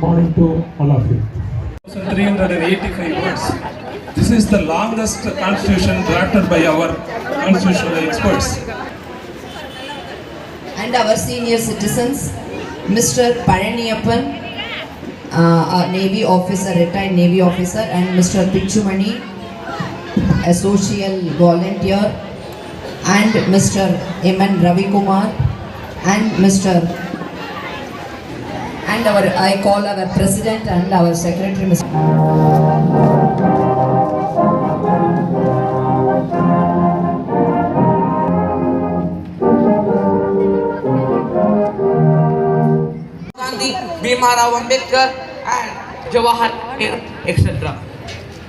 morning to all of you. 385 words. This is the longest constitution drafted by our constitutional experts. And our senior citizens, Mr. Paraniyappan, a Navy officer, retired Navy officer, and Mr. Pichumani, a social volunteer, and Mr. M.N. Ravi Kumar, and I call our president and our secretary, Mr. Bhimrao Ambedkar and Jawahar Nehru, etc.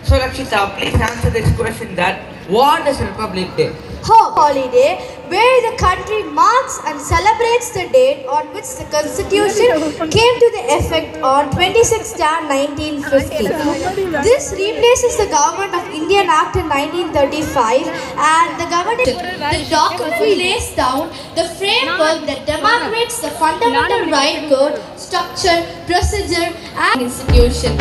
So Lakshita, please answer this question that what is Republic Day? Holiday where the country marks and celebrates the date on which the Constitution came to the effect on 26 Jan 1950. This replaces the Government of Indian Act in 1935 and the government. The document lays down the framework that demarcates the fundamental right code, structure, procedure and institution.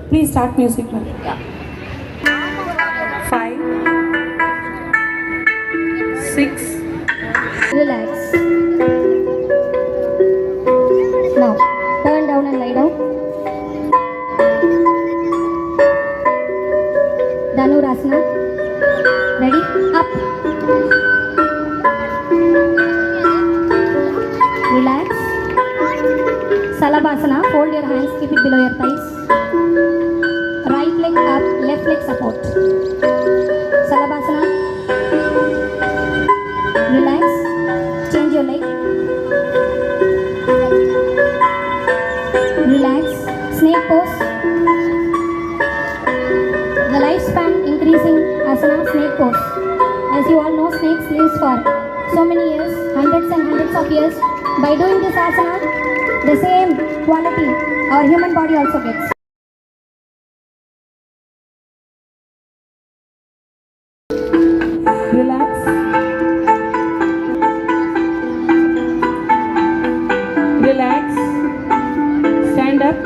Please start music now. Yeah. 5, 6. Relax. Now, turn down and lie down. Dhanurasana. Ready? Up. Relax. Salabhasana. Fold your hands, keep it below your thighs. Right leg up, left leg support. Salabhasana. Relax. Change your leg. Relax. Snake pose. The lifespan increasing asana, snake pose. As you all know, snakes lives for so many years, hundreds and hundreds of years. By doing this asana, the same quality our human body also gets. Relax. Relax. Stand up.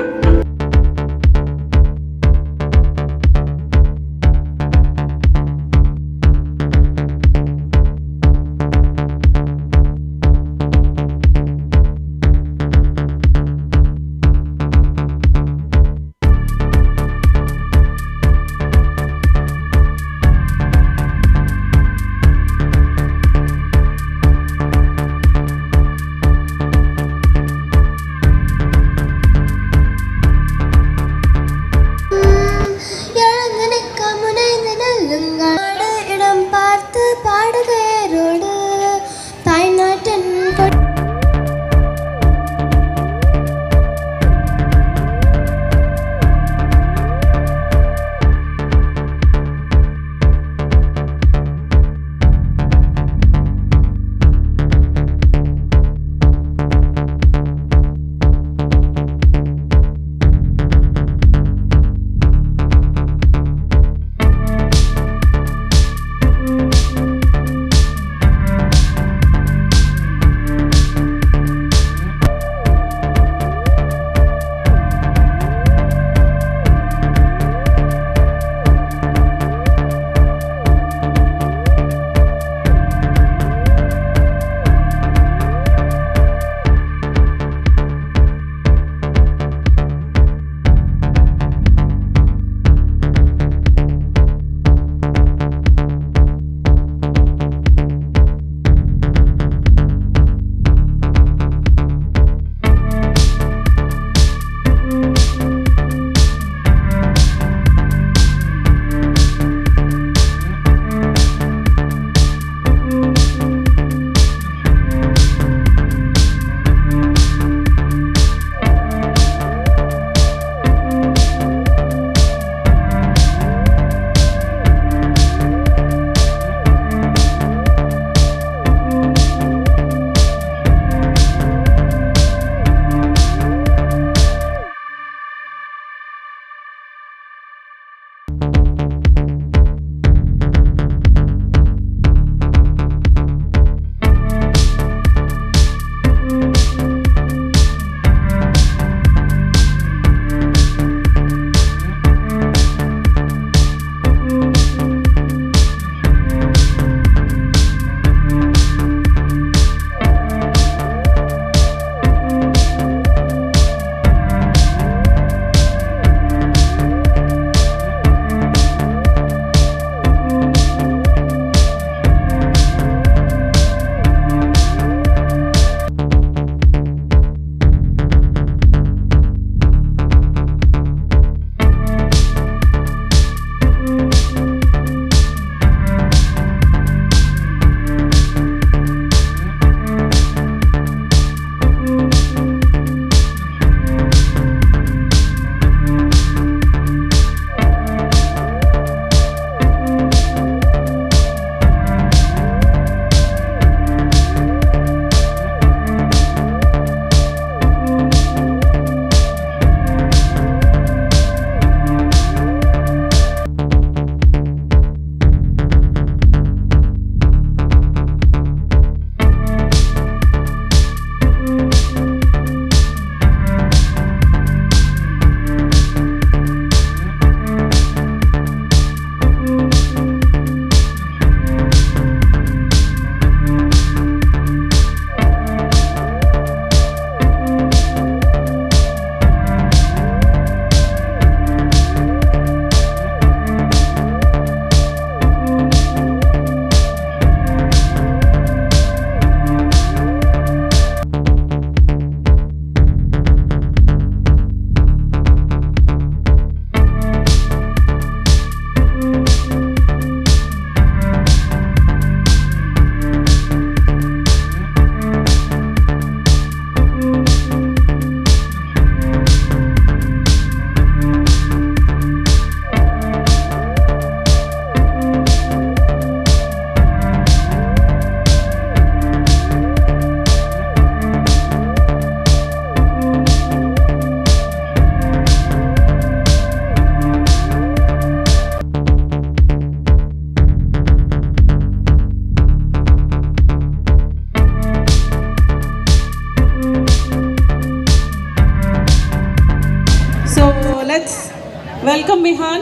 Welcome, Vihan.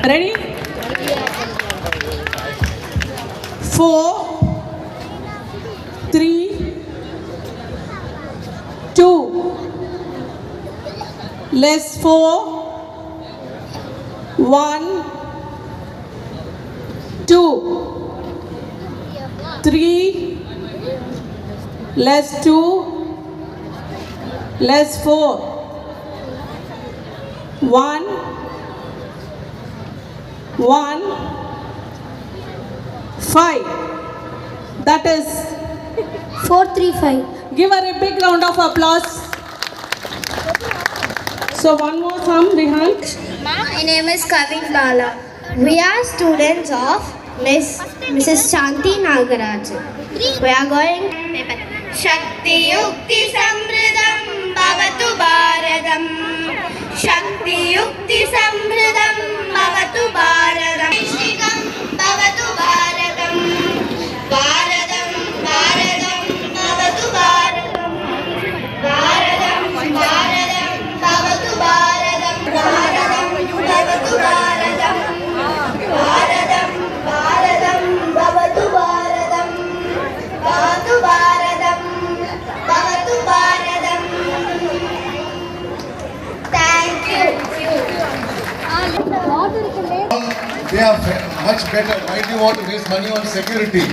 Ready? 4, 3, 2. Less 4, 1, 2, 3, less 2, less 4, 1, 1, 5. That is, 435. give her a big round of applause. So one more sum, Vihan. My name is Kavin Bala. We are students of Mrs. Shanti Nagaraj. We are going Shakti Yukti Samridam Bhavatu Bharadam. Shakti Yukti Samridam Bhavatu Bharadam. Shikam Bhavatu Bharadam. Bharadam Bharadam Bhavatu Bharadam. Bharadam Bharadam Bhavatu Bharadam. Bharadam Bhavatu Bharadam. Bharadam Bharadam Bhavatu Bharadam. Bhavatu Bharadam. Bhavatu Bharadam. Thank you. They are much better. Why do you want to waste money on security?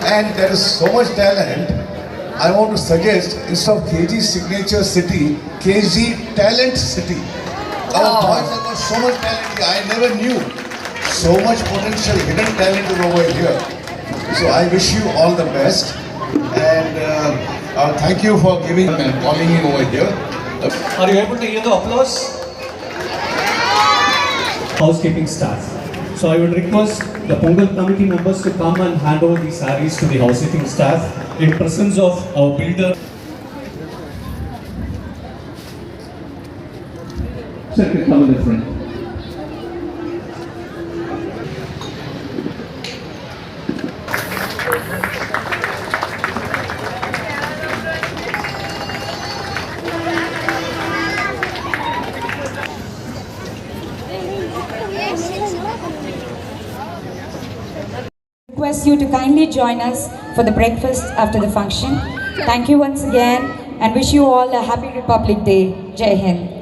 And there is so much talent. I want to suggest, instead of KG Signature City, KG Talent City. Our boys have got so much talent here. I never knew so much potential, hidden talent is over here. So I wish you all the best. And thank you for giving and calling in over here. Are you able to hear the applause? Housekeeping staff. So I would request the Pongal committee members to come and hand over these sarees to the housekeeping staff in presence of our builder. Sir, come in the front. Request you to kindly join us for the breakfast after the function. Thank you once again and wish you all a happy Republic Day. Jai Hind.